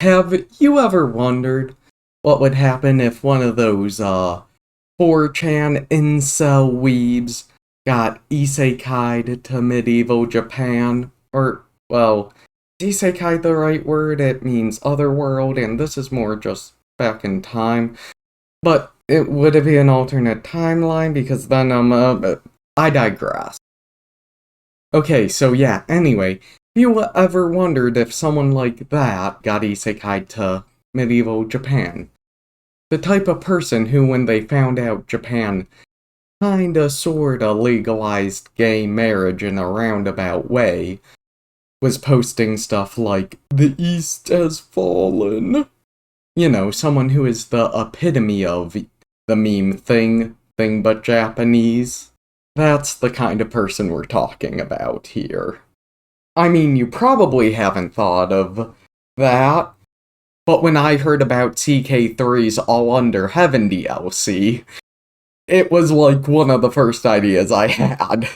Have you ever wondered what would happen if one of those 4chan incel weebs got Isekai'd to medieval Japan? Or, well, is Isekai'd the right word? It means otherworld, and this is more just back in time. But would it be an alternate timeline? Because then I digress. Okay, so yeah, anyway, you ever wondered if someone like that got Isekai'd to medieval Japan? The type of person who, when they found out Japan kinda sorta legalized gay marriage in a roundabout way, was posting stuff like, "The East has fallen." You know, someone who is the epitome of the meme thing but Japanese. That's the kind of person we're talking about here. I mean, you probably haven't thought of that, but when I heard about CK3's All Under Heaven DLC, it was like one of the first ideas I had.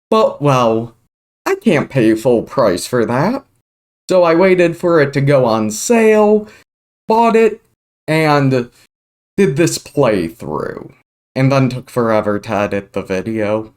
But, well, I can't pay full price for that. So I waited for it to go on sale, bought it, and did this playthrough. And then took forever to edit the video.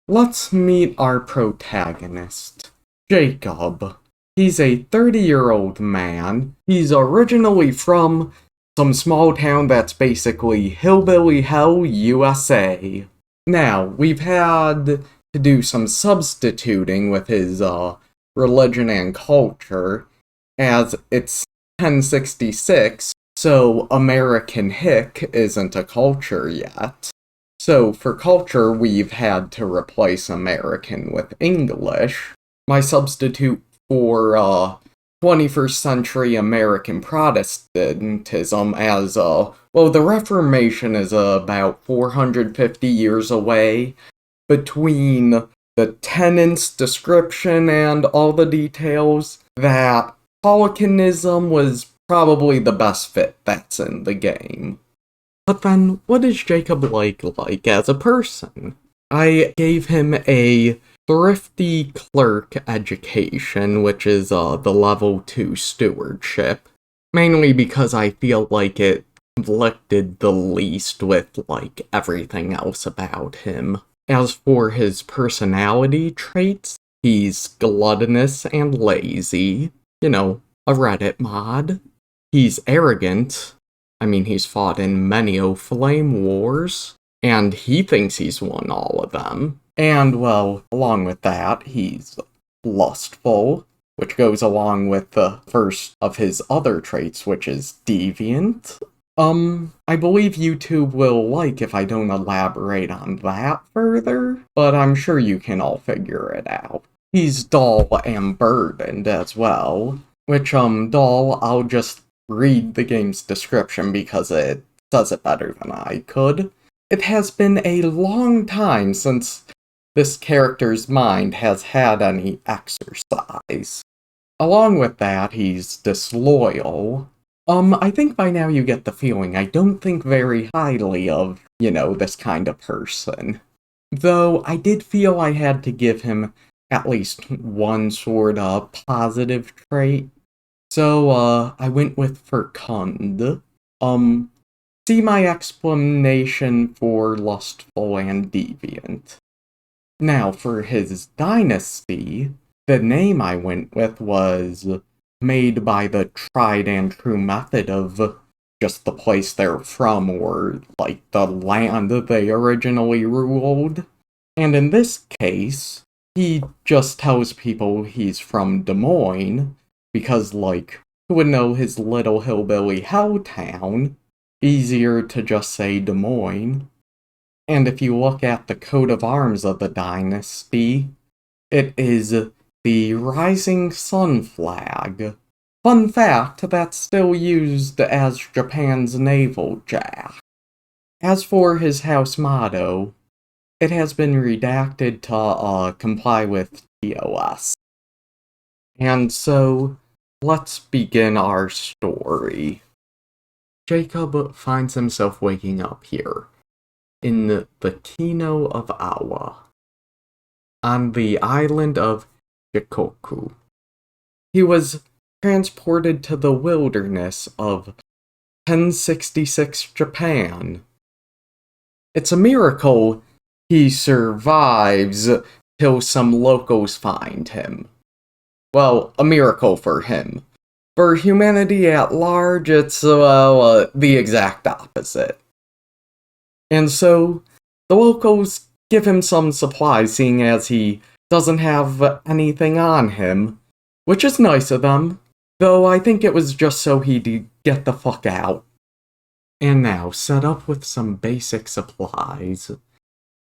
Let's meet our protagonist, Jacob. He's a 30-year-old man. He's originally from some small town that's basically hillbilly hell, USA. Now, we've had to do some substituting with his religion and culture, as it's 1066, so American Hick isn't a culture yet. So for culture, we've had to replace American with English. My substitute for 21st century American Protestantism as, well, the Reformation is about 450 years away. Between the tenets description and all the details, that Pelicanism was probably the best fit that's in the game. But then, what is Jacob like as a person? I gave him a thrifty clerk education, which is the level 2 stewardship, mainly because I feel like it conflicted the least with, like, everything else about him. As for his personality traits, he's gluttonous and lazy, you know, a Reddit mod. He's arrogant. I mean, he's fought in many flame wars, and he thinks he's won all of them. And, well, along with that, he's lustful, which goes along with the first of his other traits, which is deviant. I believe YouTube will like if I don't elaborate on that further, but I'm sure you can all figure it out. He's dull and burdened as well, which, dull, I'll just read the game's description because it says it better than I could. It has been a long time since this character's mind has had any exercise. Along with that, he's disloyal. I think by now you get the feeling I don't think very highly of, this kind of person. Though I did feel I had to give him at least one sort of positive trait. So, I went with fecund. See my explanation for lustful and deviant. Now, for his dynasty, the name I went with was made by the tried and true method of just the place they're from, or, like, the land they originally ruled. And in this case, he just tells people he's from Des Moines, because, like, who would know his little hillbilly hell town? Easier to just say Des Moines. And if you look at the coat of arms of the dynasty, it is the rising sun flag. Fun fact, that's still used as Japan's naval jack. As for his house motto, it has been redacted to comply with TOS. And so, let's begin our story. Jacob finds himself waking up here, in the Kino of Awa, on the island of Shikoku. He was transported to the wilderness of 1066 Japan. It's a miracle he survives till some locals find him. Well, a miracle for him. For humanity at large, it's, the exact opposite. And so, the locals give him some supplies, seeing as he doesn't have anything on him, which is nice of them, though I think it was just so he'd get the fuck out. And now, set up with some basic supplies,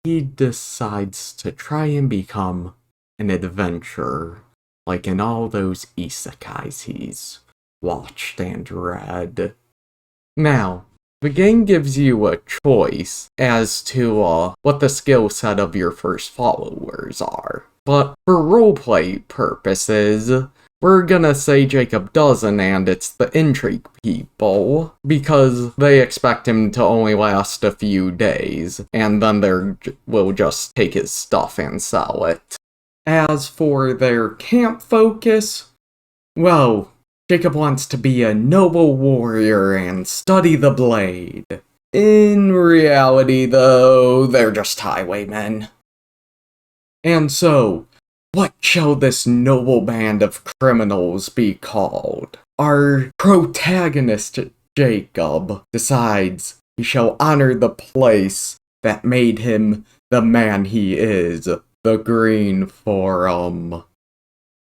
he decides to try and become an adventurer, like in all those Isekai's he's watched and read. Now, the game gives you a choice as to what the skill set of your first followers are. But for roleplay purposes, we're gonna say Jacob doesn't, and it's the intrigue people, because they expect him to only last a few days, and then they will just take his stuff and sell it. As for their camp focus, well, Jacob wants to be a noble warrior and study the blade. In reality, though, they're just highwaymen. And so, what shall this noble band of criminals be called? Our protagonist, Jacob, decides he shall honor the place that made him the man he is, the Green Forum.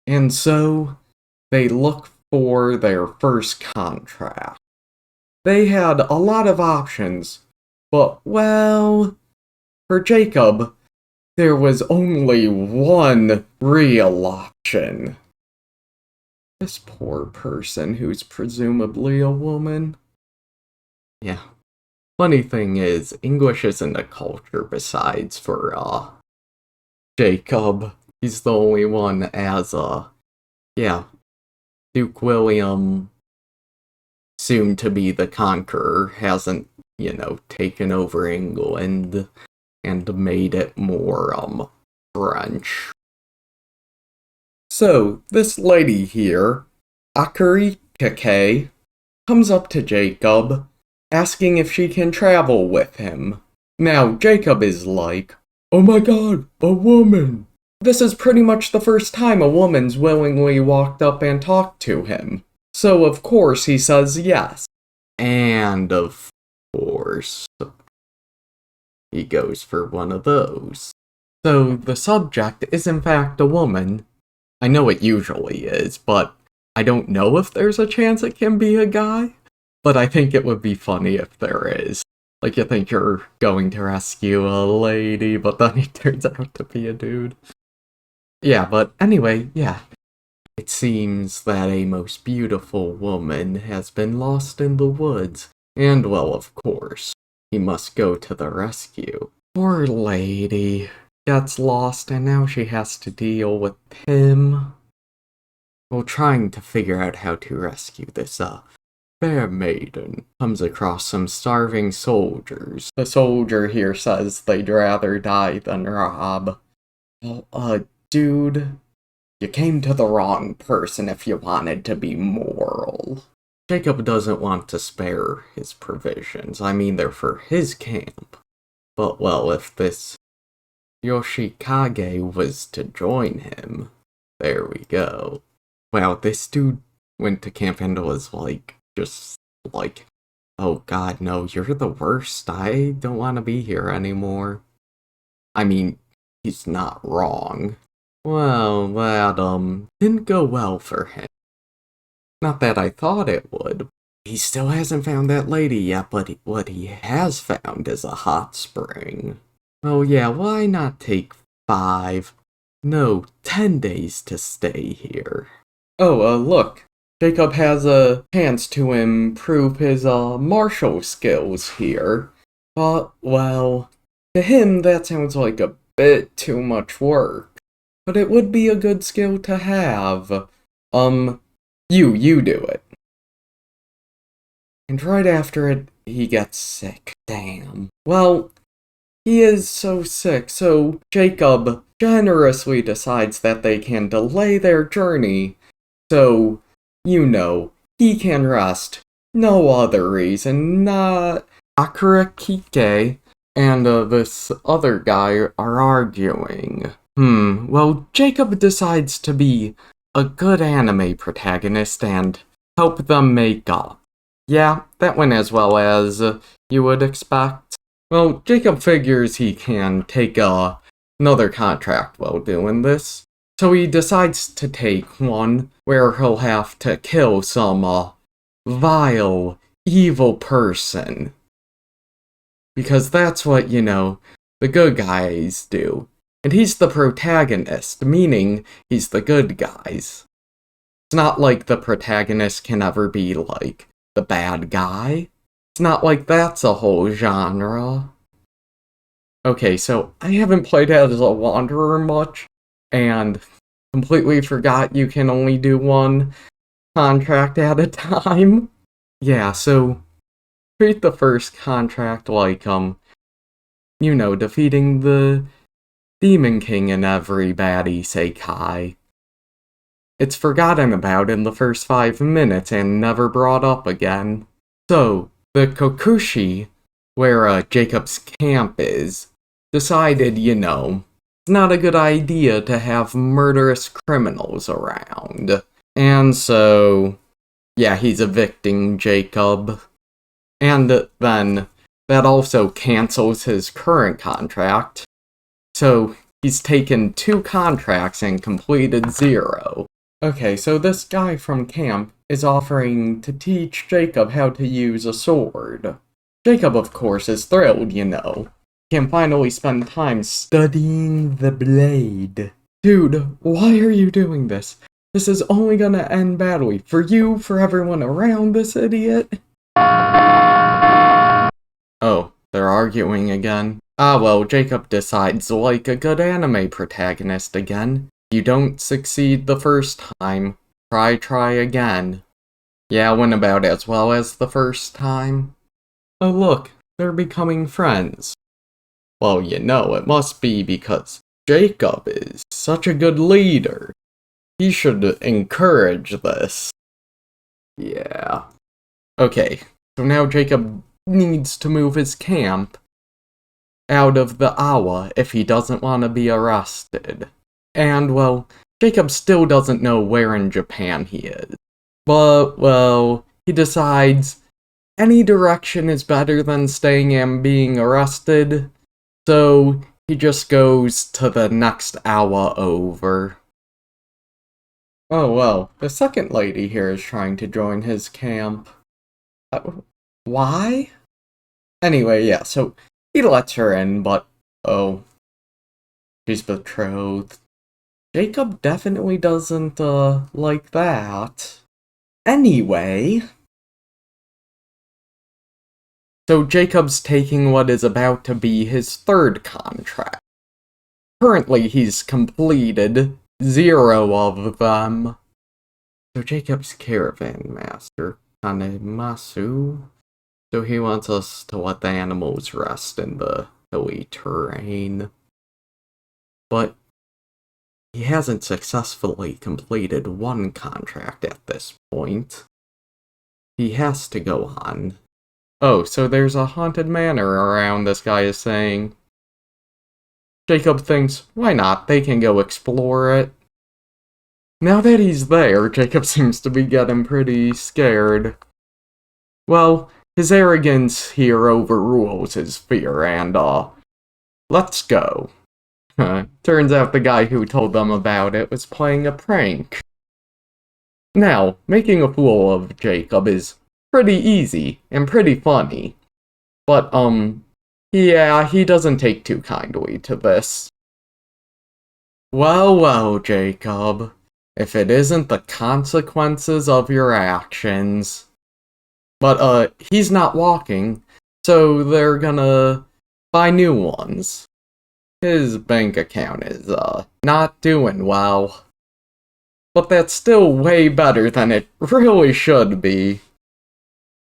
And so, they look for their first contract. They had a lot of options, but, well, for Jacob, there was only one real option. This poor person who's presumably a woman. Yeah. Funny thing is, English isn't a culture besides for, Jacob. He's the only one as, Duke William, soon to be the Conqueror, hasn't, taken over England and made it more, French. So, this lady here, Akarikake, comes up to Jacob, asking if she can travel with him. Now, Jacob is like, "Oh my god, a woman!" This is pretty much the first time a woman's willingly walked up and talked to him. So of course he says yes. And of course, he goes for one of those. So the subject is in fact a woman. I know it usually is, but I don't know if there's a chance it can be a guy. But I think it would be funny if there is. Like, you think you're going to rescue a lady, but then he turns out to be a dude. Yeah, but anyway, yeah. It seems that a most beautiful woman has been lost in the woods, and well, of course, he must go to the rescue. Poor lady gets lost, and now she has to deal with him. While trying to figure out how to rescue this, fair maiden comes across some starving soldiers. The soldier here says they'd rather die than rob. Well, dude, you came to the wrong person if you wanted to be moral. Jacob doesn't want to spare his provisions. I mean, they're for his camp. But, well, if this Yoshikage was to join him, there we go. Wow, this dude went to camp and was just like, "Oh god, no, you're the worst. I don't want to be here anymore." I mean, he's not wrong. Well, that, didn't go well for him. Not that I thought it would. He still hasn't found that lady yet, but what he has found is a hot spring. Oh yeah, why not take 10 days to stay here? Oh, look. Jacob has a chance to improve his, martial skills here. But, well, To him, that sounds like a bit too much work, but it would be a good skill to have. You do it. And right after it, he gets sick. Damn. Well, he is so sick, so Jacob generously decides that they can delay their journey, so, he can rest. No other reason, not Akarakike and this other guy are arguing. Well, Jacob decides to be a good anime protagonist and help them make up. Yeah, that went as well as you would expect. Well, Jacob figures he can take another contract while doing this, so he decides to take one where he'll have to kill some vile, evil person. Because that's what, the good guys do. And he's the protagonist, meaning he's the good guys. It's not like the protagonist can ever be, like, the bad guy. It's not like that's a whole genre. Okay, so I haven't played as a wanderer much, and completely forgot you can only do one contract at a time. Yeah, so treat the first contract like, defeating the Demon King in every bad Isekai'd. It's forgotten about in the first 5 minutes and never brought up again. So, the Kokushi, where Jacob's camp is, decided, it's not a good idea to have murderous criminals around. And so, yeah, he's evicting Jacob. And then, that also cancels his current contract. So, he's taken 2 contracts and completed 0. Okay, so this guy from camp is offering to teach Jacob how to use a sword. Jacob, of course, is thrilled, He can finally spend time studying the blade. Dude, why are you doing this? This is only gonna end badly. For you, for everyone around this idiot. Oh, they're arguing again. Ah well, Jacob decides like a good anime protagonist again. You don't succeed the first time, try again. Yeah, went about as well as the first time. Oh look, they're becoming friends. Well, it must be because Jacob is such a good leader. He should encourage this. Yeah. Okay, so now Jacob needs to move his camp out of the Awa if he doesn't want to be arrested. And, well, Jacob still doesn't know where in Japan he is. But, well, he decides any direction is better than staying and being arrested, so he just goes to the next Awa over. Oh, well, the second lady here is trying to join his camp. Why? Anyway, yeah, so he lets her in, but, oh, she's betrothed. Jacob definitely doesn't, like that. Anyway. So Jacob's taking what is about to be his 3rd contract. Currently, he's completed 0 of them. So Jacob's caravan master, Kanemasu. So he wants us to let the animals rest in the hilly terrain. But he hasn't successfully completed 1 contract at this point. He has to go on. Oh, so there's a haunted manor around, this guy is saying. Jacob thinks, why not? They can go explore it. Now that he's there, Jacob seems to be getting pretty scared. Well, his arrogance here overrules his fear, and, let's go. Turns out the guy who told them about it was playing a prank. Now, making a fool of Jacob is pretty easy and pretty funny. But, yeah, he doesn't take too kindly to this. Well, Jacob. If it isn't the consequences of your actions. But, he's not walking, so they're gonna buy new ones. His bank account is, not doing well. But that's still way better than it really should be.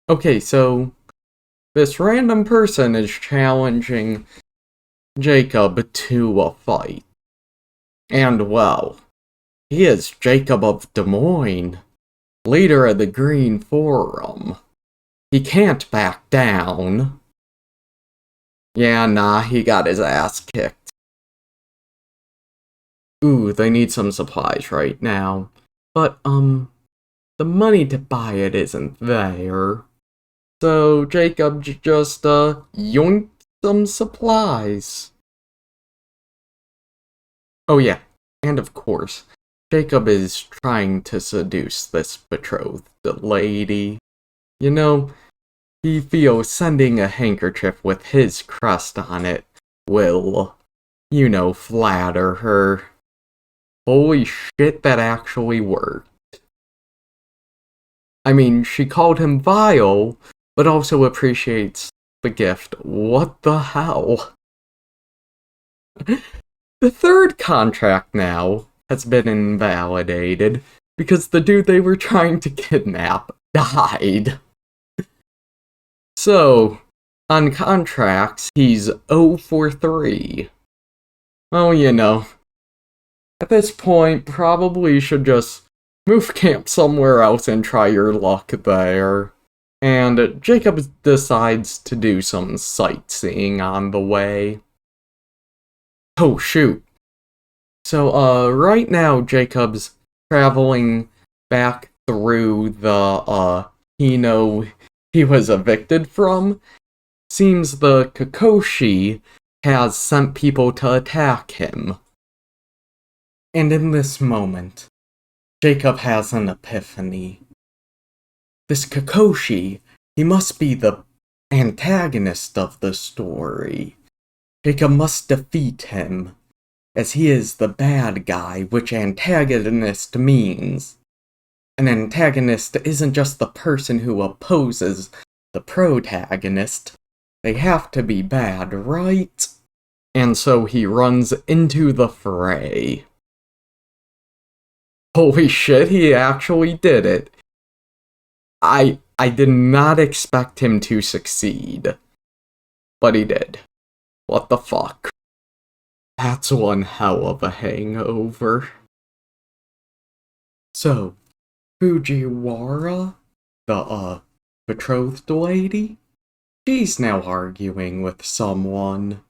Okay, so this random person is challenging Jacob to a fight. And well, he is Jacob of Des Moines, leader of the Green Forum. He can't back down. Yeah, nah, he got his ass kicked. Ooh, they need some supplies right now. But, the money to buy it isn't there. So Jacob just, yoinked some supplies. Oh yeah, and of course, Jacob is trying to seduce this betrothed lady. You know, he feels sending a handkerchief with his crest on it will, flatter her. Holy shit, that actually worked. I mean, she called him vile, but also appreciates the gift. What the hell? The third contract now has been invalidated because the dude they were trying to kidnap died. So, on contracts, he's 0 for 3. Well, at this point, probably should just move camp somewhere else and try your luck there. And Jacob decides to do some sightseeing on the way. Oh shoot. So, right now Jacob's traveling back through the, he was evicted from. Seems the Kakashi has sent people to attack him. And in this moment, Jacob has an epiphany. This Kakashi, he must be the antagonist of the story. Jacob must defeat him, as he is the bad guy, which antagonist means. An antagonist isn't just the person who opposes the protagonist. They have to be bad, right? And so he runs into the fray. Holy shit, he actually did it. I did not expect him to succeed. But he did. What the fuck? That's one hell of a hangover. So, Fujiwara, the, betrothed lady, she's now arguing with someone.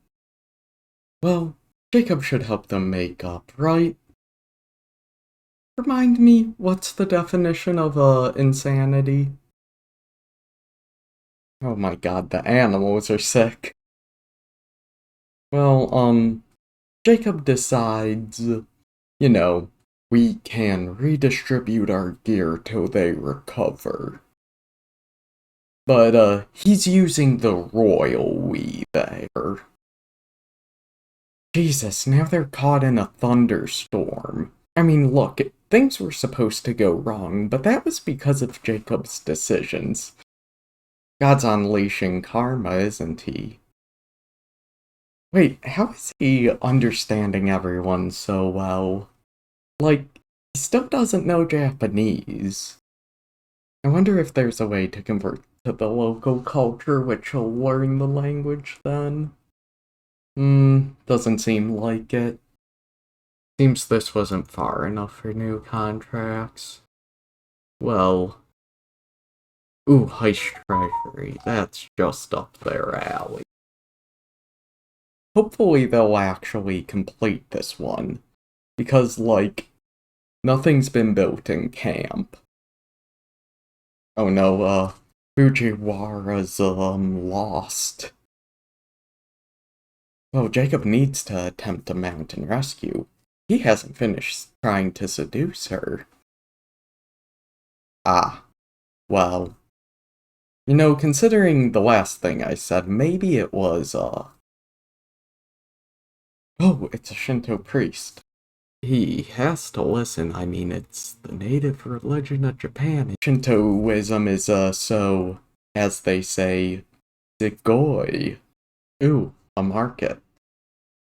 Well, Jacob should help them make up, right? Remind me, what's the definition of, insanity? Oh my god, the animals are sick. Well, Jacob decides, we can redistribute our gear till they recover. But, he's using the royal Weeb there. Jesus, now they're caught in a thunderstorm. I mean, look, things were supposed to go wrong, but that was because of Jacob's decisions. God's unleashing karma, isn't he? Wait, how is he understanding everyone so well? Like, he still doesn't know Japanese. I wonder if there's a way to convert to the local culture, which he'll learn the language then. Doesn't seem like it. Seems this wasn't far enough for new contracts. Well... Ooh, Heist Treasury. That's just up their alley. Hopefully they'll actually complete this one. Because, nothing's been built in camp. Oh no, Fujiwara's, lost. Well, Jacob needs to attempt a mountain rescue. He hasn't finished trying to seduce her. Ah. Well. Considering the last thing I said, maybe it was, Oh, it's a Shinto priest. He has to listen. I mean, it's the native religion of Japan. Shintoism is, so, as they say, Zigoi. Ooh, a market.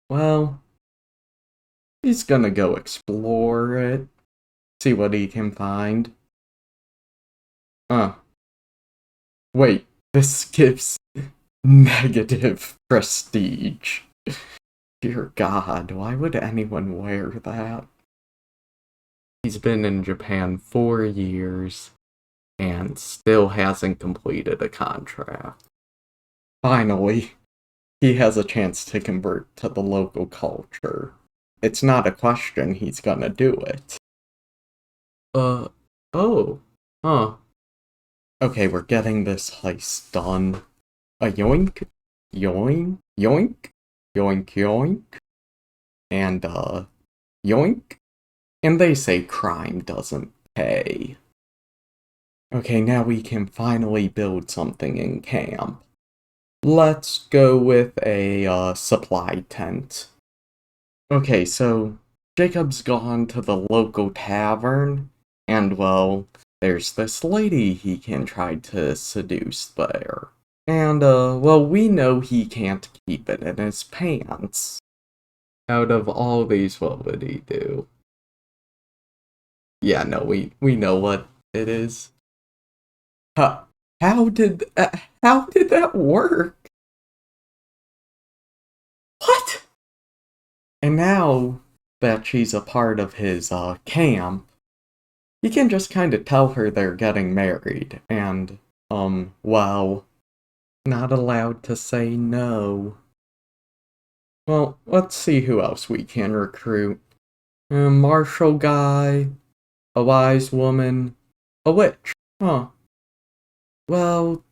Well, he's gonna go explore it, see what he can find. Wait, this gives negative prestige. Dear God, why would anyone wear that? He's been in Japan 4 years and still hasn't completed a contract. Finally, he has a chance to convert to the local culture. It's not a question, he's gonna do it. Oh. Huh. Okay, we're getting this heist done. A yoink, yoink, yoink, yoink, yoink, and yoink. And they say crime doesn't pay. Okay, now we can finally build something in camp. Let's go with a supply tent. Okay, so Jacob's gone to the local tavern, and well, there's this lady he can try to seduce there. And, well, we know he can't keep it in his pants. Out of all these, what would he do? Yeah, no, we know what it is. How, how did that work? What? And now that she's a part of his, camp, he can just kind of tell her they're getting married, and, well, not allowed to say no. Well, let's see who else we can recruit. A martial guy, a wise woman, a witch. Huh. Well,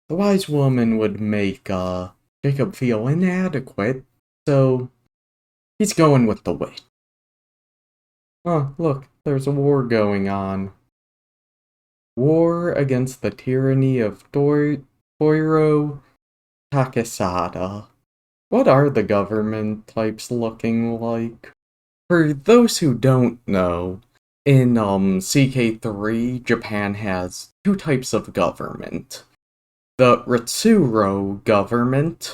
the wise woman would make, Jacob feel inadequate, so he's going with the witch. Oh, look, there's a war going on. War against the tyranny of Toiro Takesada. What are the government types looking like? For those who don't know, in CK3, Japan has two types of government. The Ritsuro government,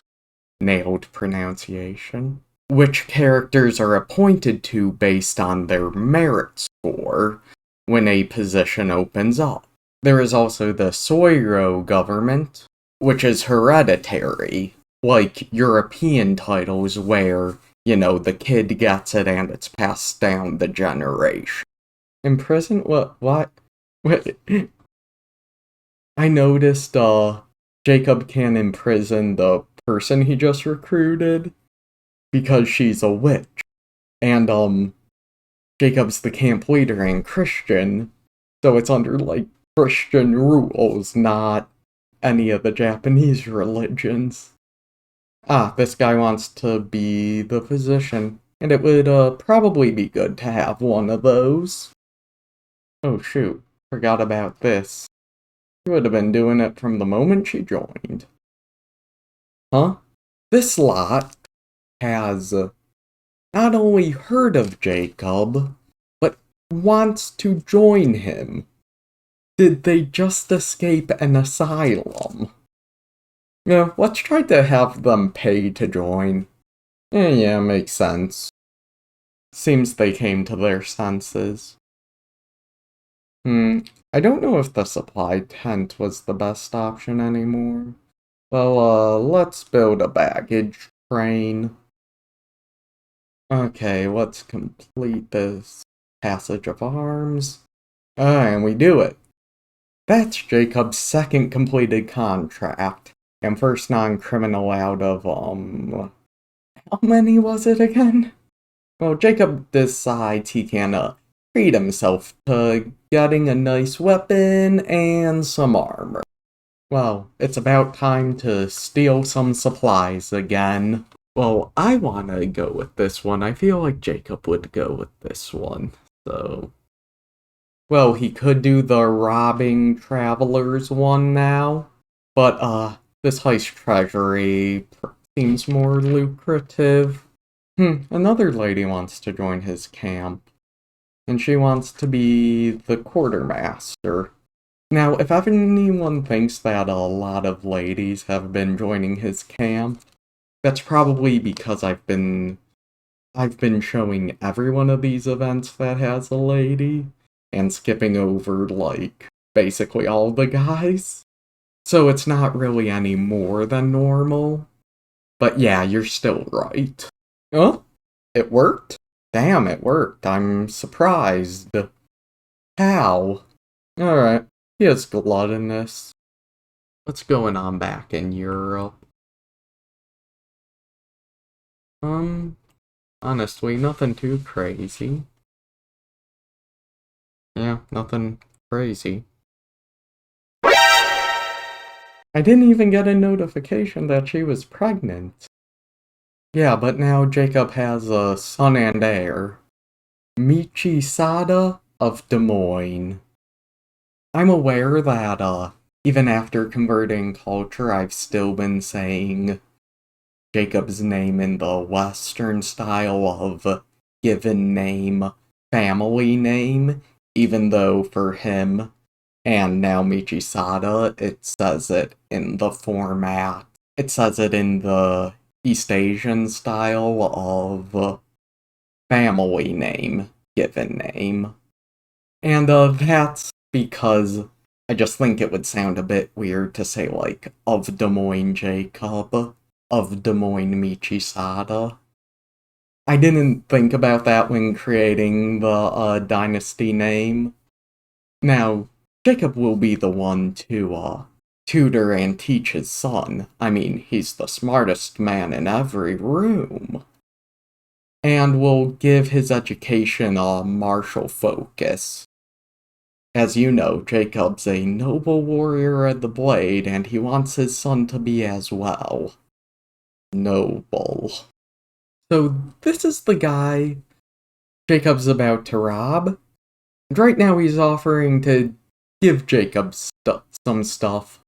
nailed pronunciation, which characters are appointed to based on their merit score when a position opens up. There is also the Soiro government, which is hereditary, like European titles where, you know, the kid gets it and it's passed down the generation. In prison? What? I noticed, Jacob can imprison the person he just recruited because she's a witch. And, Jacob's the camp leader and Christian, so it's under, like, Christian rules, not any of the Japanese religions. Ah, this guy wants to be the physician, and it would, probably be good to have one of those. Oh shoot, forgot about this. She would have been doing it from the moment she joined. Huh? This lot has not only heard of Jacob, but wants to join him. Did they just escape an asylum? Yeah, let's try to have them pay to join. Yeah, makes sense. Seems they came to their senses. I don't know if the supply tent was the best option anymore. Well, let's build a baggage train. Okay, let's complete this passage of arms. And we do it. That's Jacob's second completed contract, and first non-criminal out of, how many was it again? Well, Jacob decides he can, treat himself to getting a nice weapon and some armor. Well, it's about time to steal some supplies again. Well, I wanna go with this one. I feel like Jacob would go with this one, so... Well, he could do the robbing travelers one now, but, this heist treasury seems more lucrative. Another lady wants to join his camp, and she wants to be the quartermaster. Now, if anyone thinks that a lot of ladies have been joining his camp, That's probably because I've been showing every one of these events that has a lady, and skipping over, like, basically all the guys. So it's not really any more than normal. But yeah, you're still right. Oh, it worked? Damn, it worked. I'm surprised. How? Alright, he is gluttonous. What's going on back in Europe? Honestly, nothing too crazy. Yeah, nothing crazy. I didn't even get a notification that she was pregnant. Yeah, but now Jacob has a son and heir. Michisada of Des Moines. I'm aware that, even after converting culture, I've still been saying Jacob's name in the Western style of given name, family name, even though for him, and now Michisada, it says it in the format. It says it in the East Asian style of family name, given name. And that's because I just think it would sound a bit weird to say, like, of Des Moines Jacob, of Des Moines Michisada. I didn't think about that when creating the dynasty name. Now, Jacob will be the one to tutor and teach his son. I mean, he's the smartest man in every room. And will give his education a martial focus. As you know, Jacob's a noble warrior at the blade, and he wants his son to be as well. Noble. So this is the guy Jacob's about to rob. And right now he's offering to give Jacob some stuff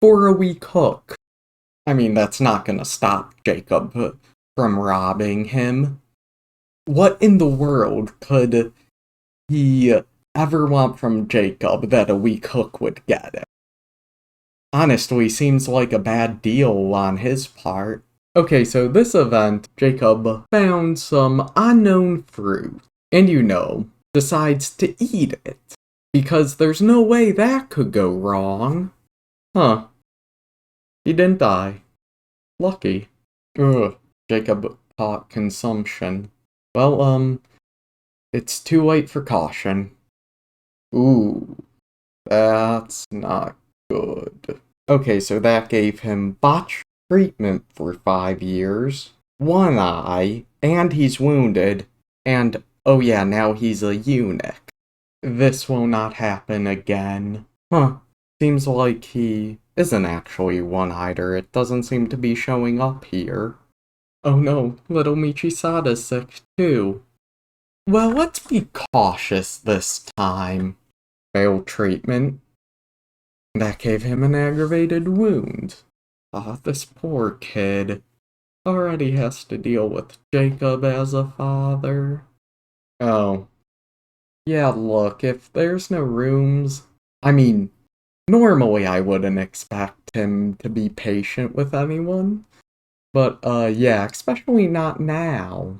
for a week hook. I mean, that's not gonna stop Jacob from robbing him. What in the world could he ever want from Jacob that a weak hook would get him? Honestly, seems like a bad deal on his part. Okay, so this event, Jacob found some unknown fruit, and decides to eat it. Because there's no way that could go wrong. Huh. He didn't die. Lucky. Ugh. Jacob caught consumption. Well, it's too late for caution. Ooh, that's not good. Okay, so that gave him botched treatment for 5 years, one eye, and he's wounded, and oh yeah, now he's a eunuch. This will not happen again. Huh, seems like he isn't actually one-eyed, or it doesn't seem to be showing up here. Oh no, little Michisada's sick too. Well, let's be cautious this time. Failed treatment. That gave him an aggravated wound. Ah, this poor kid already has to deal with Jacob as a father. Oh. Yeah, look, if there's no rooms, I mean, normally I wouldn't expect him to be patient with anyone. But, yeah, especially not now.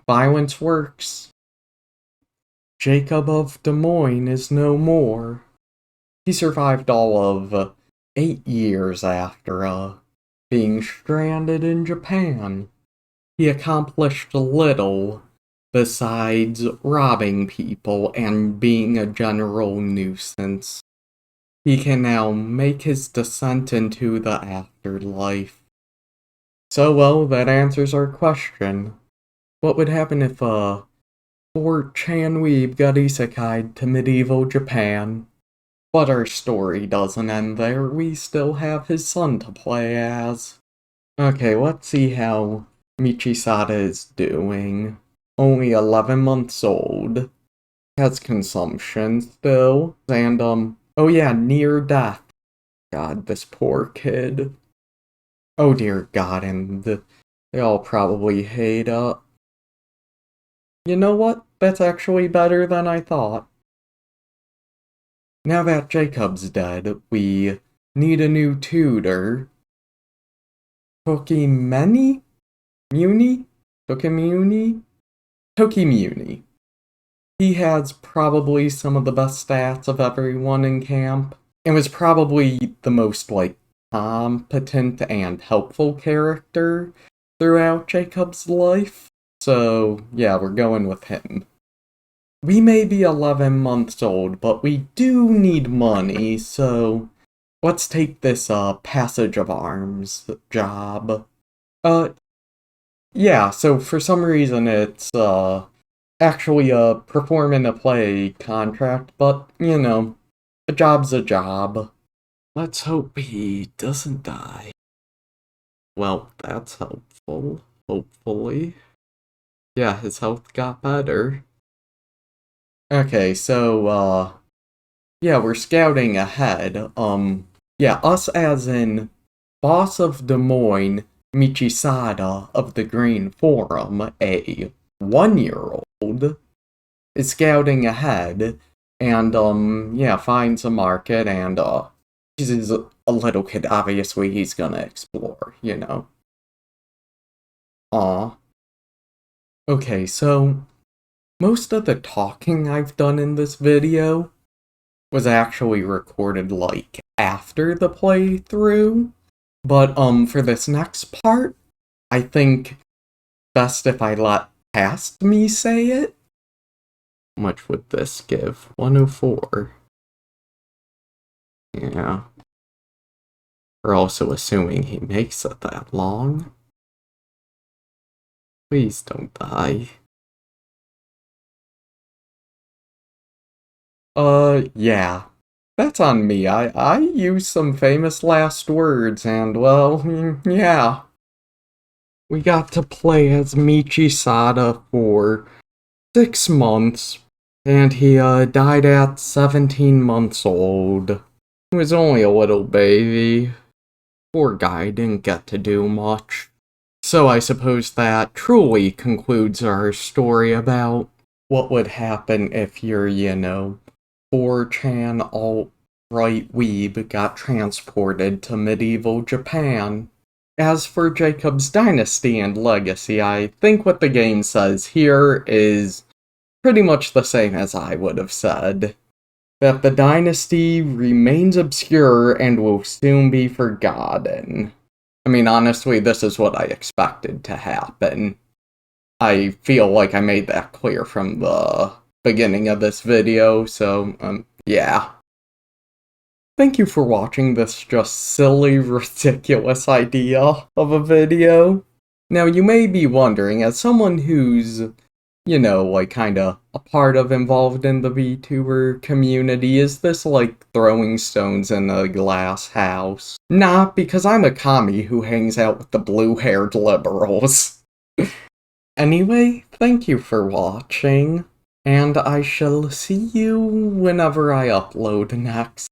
Violence works. Jacob of Des Moines is no more. He survived all of 8 years after being stranded in Japan. He accomplished little besides robbing people and being a general nuisance. He can now make his descent into the afterlife. So, well, that answers our question. What would happen if poor Chan Weeb got Isekai'd to medieval Japan? But our story doesn't end there, we still have his son to play as. Okay, let's see how Michisada is doing. Only 11 months old. Has consumption still. And, oh yeah, near death. God, this poor kid. Oh dear God, and they all probably hate, you know what? That's actually better than I thought. Now that Jacob's dead, we need a new tutor. Tokimeni? Muni? Tokimuni? Tokimuni. He has probably some of the best stats of everyone in camp, and was probably the most, competent and helpful character throughout Jacob's life. So, yeah, we're going with him. We may be 11 months old, but we do need money, so let's take this, passage of arms job. Yeah, so for some reason it's, actually a perform in a play contract, but, a job's a job. Let's hope he doesn't die. Well, that's helpful, hopefully. Yeah, his health got better. Okay, so, yeah, we're scouting ahead. Yeah, us as in boss of Des Moines, Michisada of the Green Forum, a 1-year-old, is scouting ahead and, yeah, finds a market and, he's a little kid, obviously he's gonna explore, Aw. Okay, so most of the talking I've done in this video was actually recorded, after the playthrough. But, for this next part, I think best if I let past me say it. How much would this give? 104. Yeah. We're also assuming he makes it that long. Please don't die. Yeah. That's on me. I used some famous last words, and, well, yeah. We got to play as Michisada for 6 months, and he, died at 17 months old. He was only a little baby. Poor guy didn't get to do much. So I suppose that truly concludes our story about what would happen if your, 4chan alt-right weeb got transported to medieval Japan. As for Jacob's dynasty and legacy, I think what the game says here is pretty much the same as I would have said. That the dynasty remains obscure and will soon be forgotten. I mean, honestly, this is what I expected to happen. I feel like I made that clear from the beginning of this video, so, yeah. Thank you for watching this just silly, ridiculous idea of a video. Now, you may be wondering, as someone who's, kinda a part of involved in the VTuber community, is this like throwing stones in a glass house? Nah, because I'm a commie who hangs out with the blue-haired liberals. Anyway, thank you for watching, and I shall see you whenever I upload next.